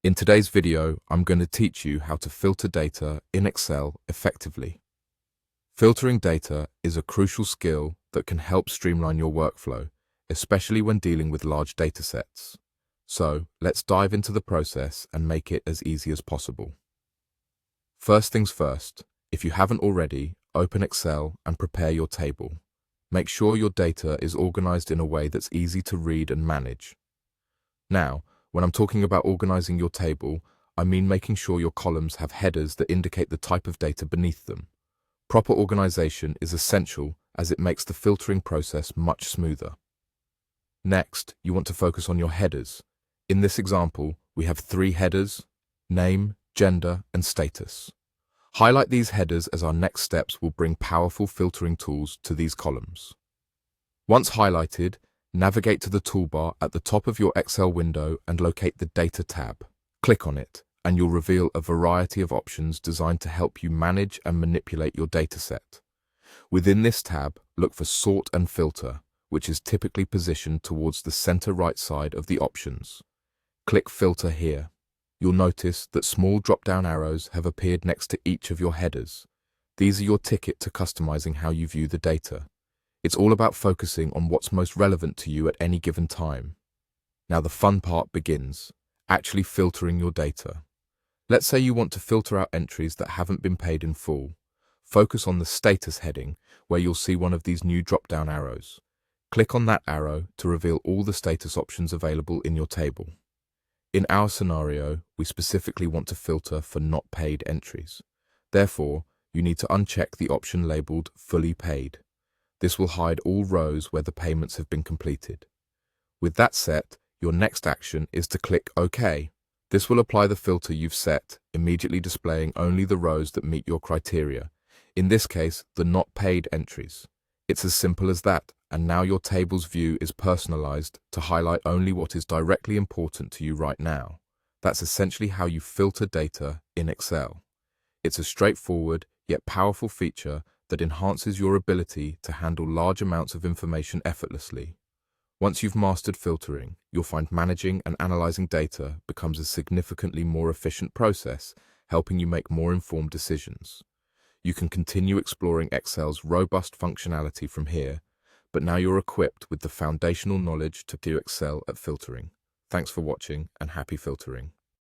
In today's video, I'm going to teach you how to filter data in Excel effectively. Filtering data is a crucial skill that can help streamline your workflow, especially when dealing with large data sets. So, let's dive into the process and make it as easy as possible. First things first, if you haven't already, open Excel and prepare your table. Make sure your data is organized in a way that's easy to read and manage. Now, when I'm talking about organizing your table, I mean making sure your columns have headers that indicate the type of data beneath them. Proper organization is essential as it makes the filtering process much smoother. Next, you want to focus on your headers. In this example, we have 3 headers: name, gender, and status. Highlight these headers as our next steps will bring powerful filtering tools to these columns. Once highlighted, navigate to the toolbar at the top of your Excel window and locate the Data tab. Click on it, and you'll reveal a variety of options designed to help you manage and manipulate your dataset. Within this tab, look for Sort and Filter, which is typically positioned towards the center right side of the options. Click Filter here. You'll notice that small drop-down arrows have appeared next to each of your headers. These are your ticket to customizing how you view the data. It's all about focusing on what's most relevant to you at any given time. Now the fun part begins, actually filtering your data. Let's say you want to filter out entries that haven't been paid in full. Focus on the Status heading, where you'll see one of these new drop-down arrows. Click on that arrow to reveal all the status options available in your table. In our scenario, we specifically want to filter for not paid entries. Therefore, you need to uncheck the option labeled Fully Paid. This will hide all rows where the payments have been completed. With that set, your next action is to click OK. This will apply the filter you've set, immediately displaying only the rows that meet your criteria. In this case, the not paid entries. It's as simple as that, and now your table's view is personalized to highlight only what is directly important to you right now. That's essentially how you filter data in Excel. It's a straightforward yet powerful feature that enhances your ability to handle large amounts of information effortlessly. Once you've mastered filtering, you'll find managing and analyzing data becomes a significantly more efficient process, helping you make more informed decisions. You can continue exploring Excel's robust functionality from here, but now you're equipped with the foundational knowledge to do Excel at filtering. Thanks for watching and happy filtering.